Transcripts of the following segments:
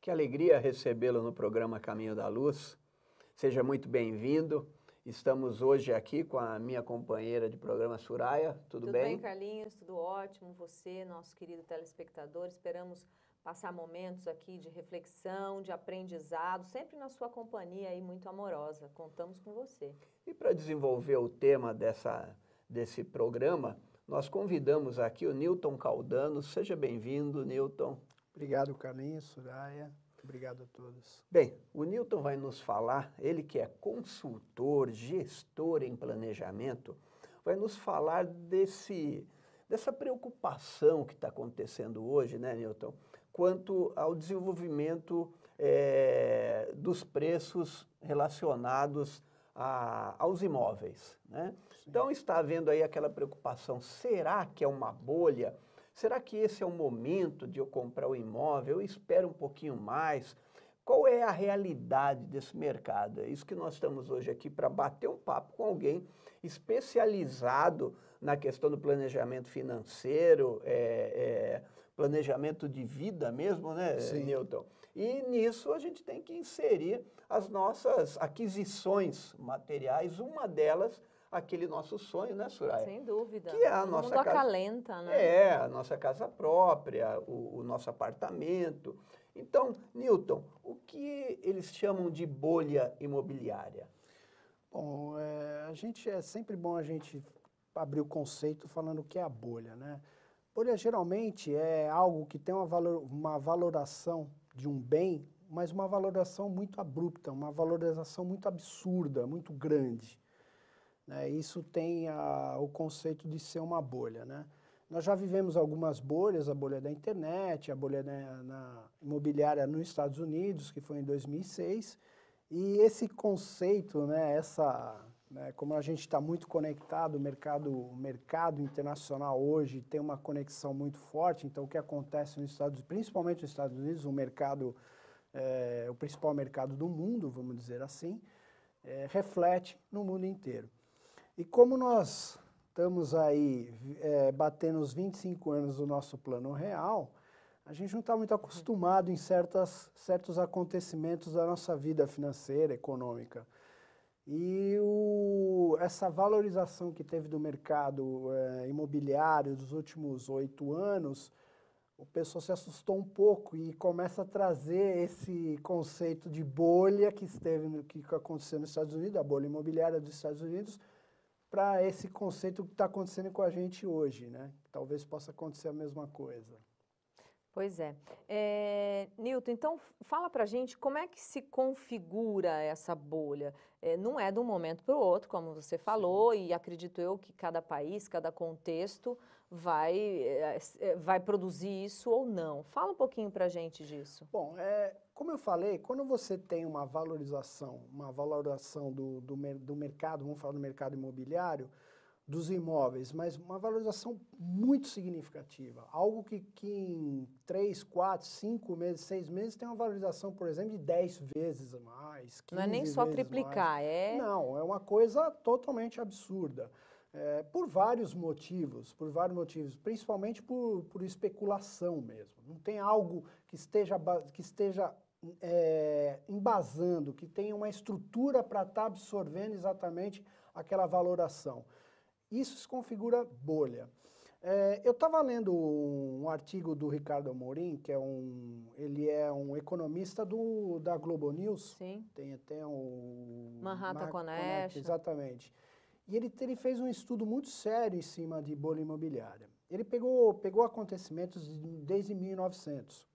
Que alegria recebê-lo no programa Caminho da Luz. Seja muito bem-vindo. Estamos hoje aqui com a minha companheira de programa, Suraya. Tudo bem? Tudo bem, Carlinhos? Tudo ótimo. Você, nosso querido telespectador, esperamos passar momentos aqui de reflexão, de aprendizado, sempre na sua companhia aí muito amorosa. Contamos com você. E para desenvolver o tema desse programa, nós convidamos aqui o Newton Caldano. Seja bem-vindo, Newton. Obrigado, Carlinhos, Suraya. Obrigado a todos. Bem, o Newton vai nos falar, ele que é consultor, gestor em planejamento, vai nos falar dessa preocupação que está acontecendo hoje, né, Newton, quanto ao desenvolvimento dos preços relacionados aos imóveis, né? Então está havendo aí aquela preocupação, será que é uma bolha? Será que esse é o momento de eu comprar o imóvel? Eu espero um pouquinho mais. Qual é a realidade desse mercado? É isso que nós estamos hoje aqui para bater um papo com alguém especializado na questão do planejamento financeiro, planejamento de vida mesmo, né, Sim. Newton? E nisso a gente tem que inserir as nossas aquisições materiais, uma delas aquele nosso sonho, né, Suraya? Sem dúvida. Que é a Todo nossa mundo casa. acalenta, né? É, a nossa casa própria, o nosso apartamento. Então, Newton, o que eles chamam de bolha imobiliária? Bom, é sempre bom a gente abrir o conceito falando o que é a bolha, né? Bolha geralmente é algo que tem uma valoração de um bem, mas uma valoração muito abrupta, uma valorização muito absurda, muito grande. Isso tem o conceito de ser uma bolha, né? Nós já vivemos algumas bolhas, a bolha da internet, a bolha na imobiliária nos Estados Unidos, que foi em 2006, e esse conceito, né, como a gente está muito conectado, o mercado internacional hoje tem uma conexão muito forte, então o que acontece nos Estados Unidos, principalmente nos Estados Unidos, o principal mercado do mundo, vamos dizer assim, reflete no mundo inteiro. E como nós estamos aí batendo os 25 anos do nosso plano real, a gente não está muito acostumado em certos acontecimentos da nossa vida financeira, econômica. E essa valorização que teve do mercado imobiliário dos últimos 8 anos, o pessoal se assustou um pouco e começa a trazer esse conceito de bolha que aconteceu nos Estados Unidos, a bolha imobiliária dos Estados Unidos, para esse conceito que está acontecendo com a gente hoje, né? Talvez possa acontecer a mesma coisa. Pois é. Newton, então fala pra gente como é que se configura essa bolha. Não é de um momento para o outro, como você falou, e acredito eu que cada país, cada contexto vai produzir isso ou não. Fala um pouquinho pra gente disso. Bom, como eu falei, quando você tem uma valorização do mercado, vamos falar do mercado imobiliário, dos imóveis, mas uma valorização muito significativa. Algo que em 3, 4, 5 meses, 6 meses tem uma valorização, por exemplo, de 10 vezes mais, 15 Não é nem só vezes triplicar, mais. Não, é uma coisa totalmente absurda. Por vários motivos, principalmente por especulação mesmo. Não tem algo que esteja embasando, que tenha uma estrutura para estar absorvendo exatamente aquela valoração. Isso se configura bolha. Eu estava lendo um artigo do Ricardo Amorim, que ele é um economista da Globo News. Sim. Tem até o Manhattan Connection. Exatamente. E ele fez um estudo muito sério em cima de bolha imobiliária. Ele pegou acontecimentos desde 1900.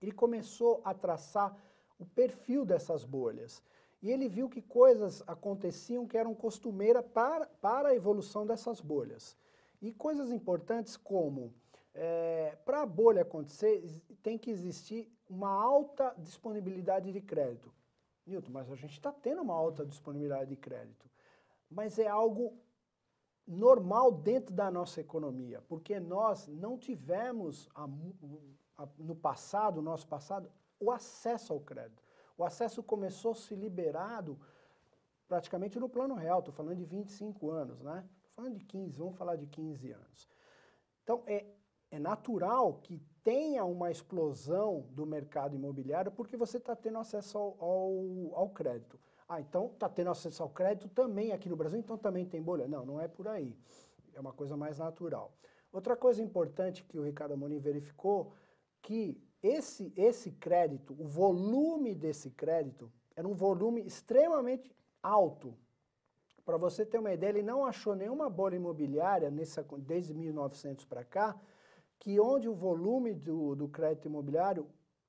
Ele começou a traçar o perfil dessas bolhas. E ele viu que coisas aconteciam que eram costumeiras para a evolução dessas bolhas. E coisas importantes como, para a bolha acontecer, tem que existir uma alta disponibilidade de crédito. Newton, mas a gente está tendo uma alta disponibilidade de crédito. Mas é algo normal dentro da nossa economia, porque nós não tivemos, no nosso passado, o acesso ao crédito. O acesso começou a ser liberado praticamente no plano real, estou falando de 25 anos, né? Estou falando de 15, vamos falar de 15 anos. Então, é natural que tenha uma explosão do mercado imobiliário porque você está tendo acesso ao crédito. Ah, então está tendo acesso ao crédito também aqui no Brasil, então também tem bolha? Não, não é por aí. É uma coisa mais natural. Outra coisa importante que o Ricardo Amorim verificou, que esse crédito, o volume desse crédito, era um volume extremamente alto. Para você ter uma ideia, ele não achou nenhuma bolha imobiliária desde 1900 para cá, que onde o volume do crédito imobiliário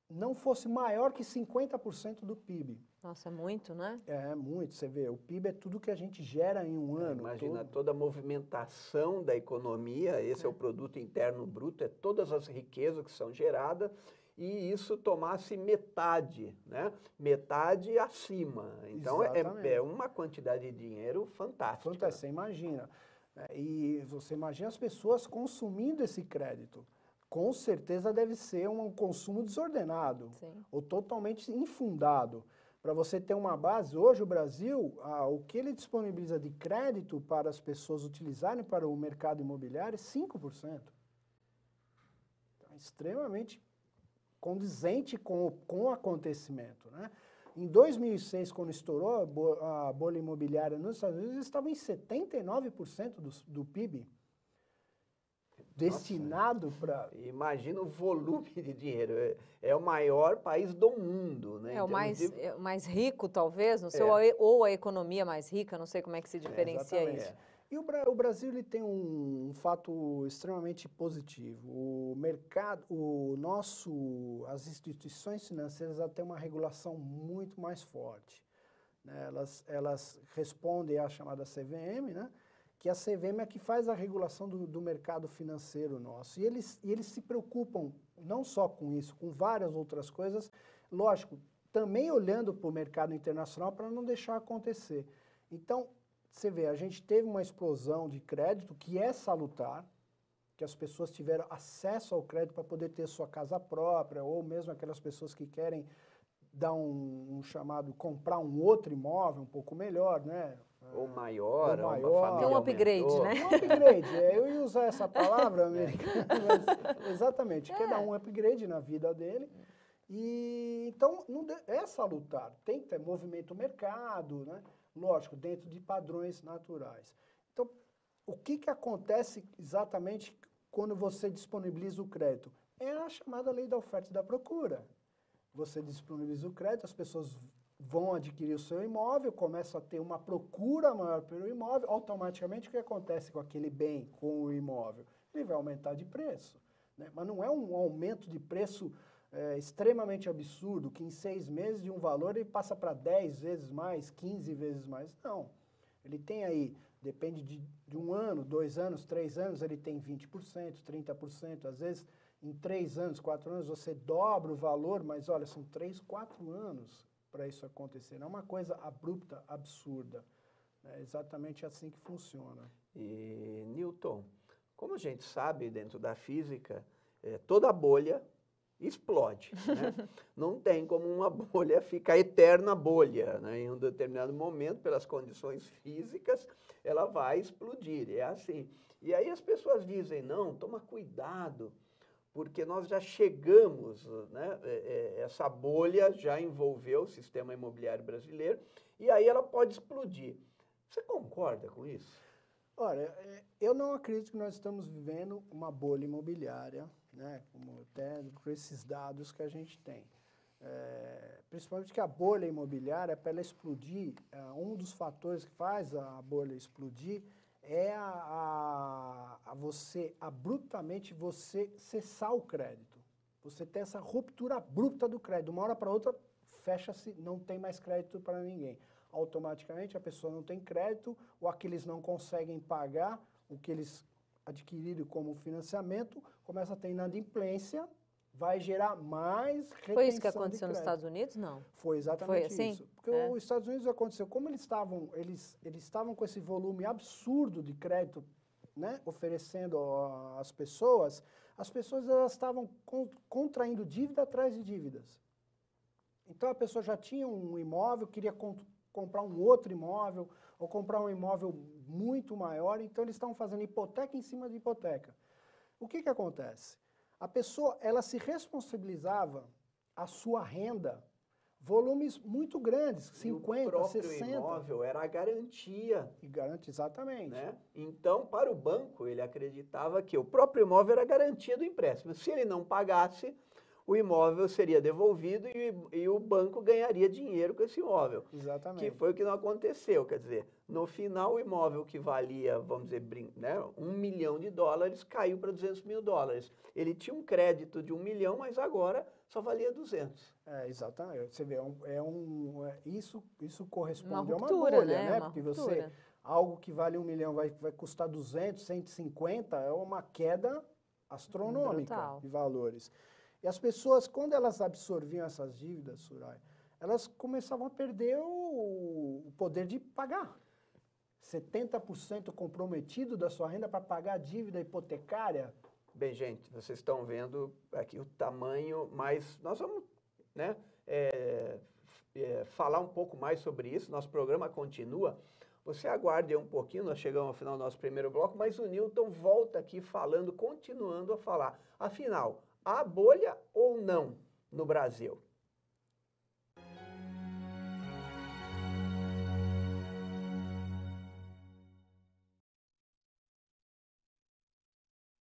não fosse maior que 50% do PIB. Nossa, é muito, né? É muito, você vê, o PIB é tudo que a gente gera em um ano. Imagina toda a movimentação da economia, esse é o produto interno bruto, é todas as riquezas que são geradas, e isso tomasse metade, né? Metade acima. Então é uma quantidade de dinheiro fantástica. Fantástico, você imagina. E você imagina as pessoas consumindo esse crédito. Com certeza deve ser um consumo desordenado. Sim. Ou totalmente infundado. Para você ter uma base, hoje o Brasil, o que ele disponibiliza de crédito para as pessoas utilizarem para o mercado imobiliário é 5%. Então, extremamente condizente com o acontecimento, né? Em 2006, quando estourou a bolha imobiliária nos Estados Unidos, eles estavam em 79% do PIB destinado para... Imagina o volume de dinheiro. É o maior país do mundo, né? É o mais rico, talvez, não sei, ou a economia mais rica, não sei como é que se diferencia isso. E o Brasil ele tem um fato extremamente positivo. O mercado, as instituições financeiras têm uma regulação muito mais forte, né? Elas respondem à chamada CVM, né? Que a CVM é que faz a regulação do mercado financeiro nosso. E eles se preocupam não só com isso, com várias outras coisas, lógico, também olhando para o mercado internacional para não deixar acontecer. Então, você vê, a gente teve uma explosão de crédito que é salutar, que as pessoas tiveram acesso ao crédito para poder ter sua casa própria, ou mesmo aquelas pessoas que querem dar um chamado, comprar um outro imóvel um pouco melhor, né? Ou maior, uma família tem um upgrade, aumentou. né? Um upgrade, eu ia usar essa palavra americana, mas exatamente, quer dar um upgrade na vida dele. E então é salutar, tem que ter movimento mercado, né? Lógico, dentro de padrões naturais. Então, o que acontece exatamente quando você disponibiliza o crédito? É a chamada lei da oferta e da procura. Você disponibiliza o crédito, as pessoas vão adquirir o seu imóvel, começam a ter uma procura maior pelo imóvel, automaticamente o que acontece com aquele bem, com o imóvel? Ele vai aumentar de preço, né? Mas não é um aumento de preço extremamente absurdo, que em 6 meses de um valor ele passa para 10 vezes mais, 15 vezes mais. Não. Ele tem aí, depende de 1 ano, 2 anos, 3 anos, ele tem 20%, 30%. Às vezes, em 3 anos, 4 anos, você dobra o valor, mas olha, são 3, 4 anos para isso acontecer. Não é uma coisa abrupta, absurda. É exatamente assim que funciona. E, Newton, como a gente sabe dentro da física, toda bolha explode, né? Não tem como uma bolha ficar eterna bolha, né? Em um determinado momento, pelas condições físicas, ela vai explodir, é assim. E aí as pessoas dizem, não, toma cuidado, porque nós já chegamos, né? Essa bolha já envolveu o sistema imobiliário brasileiro, e aí ela pode explodir. Você concorda com isso? Olha, eu não acredito que nós estamos vivendo uma bolha imobiliária, né, como até por esses dados que a gente tem. Principalmente que a bolha imobiliária, para ela explodir, um dos fatores que faz a bolha explodir é você, abruptamente, você cessar o crédito. Você ter essa ruptura abrupta do crédito. De uma hora para outra, fecha-se, não tem mais crédito para ninguém. Automaticamente a pessoa não tem crédito, ou aqueles não conseguem pagar o que eles adquiriram como financiamento, começa a ter inadimplência, vai gerar mais retenção. Foi isso que aconteceu nos Estados Unidos? Não. Foi exatamente assim? isso. Porque os Estados Unidos aconteceu, como eles estavam com esse volume absurdo de crédito, né, oferecendo às pessoas elas estavam contraindo dívida atrás de dívidas. Então a pessoa já tinha um imóvel, queria comprar um outro imóvel, ou comprar um imóvel muito maior, então eles estavam fazendo hipoteca em cima de hipoteca. O que acontece? A pessoa, ela se responsabilizava a sua renda, volumes muito grandes, 50, e o próprio 60. imóvel era a garantia. E garante exatamente. Né? Então, para o banco, ele acreditava que o próprio imóvel era a garantia do empréstimo. Se ele não pagasse, o imóvel seria devolvido e o banco ganharia dinheiro com esse imóvel. Exatamente. Que foi o que não aconteceu. Quer dizer, no final, o imóvel que valia, vamos dizer, né, $1 milhão caiu para $200 mil. Ele tinha um crédito de 1 milhão, mas agora só valia 200. Exatamente. Você vê, isso corresponde Uma a uma ruptura, bolha, né? né? Uma Porque ruptura. algo que vale 1 milhão vai custar 200, 150, é uma queda astronômica Brutal. de valores. E as pessoas, quando elas absorviam essas dívidas, Surai, elas começavam a perder o poder de pagar. 70% comprometido da sua renda para pagar a dívida hipotecária. Bem, gente, vocês estão vendo aqui o tamanho, mas nós vamos, né, falar um pouco mais sobre isso. Nosso programa continua. Você aguarde um pouquinho, nós chegamos ao final do nosso primeiro bloco, mas o Newton volta aqui falando, continuando a falar. Afinal, há bolha ou não no Brasil?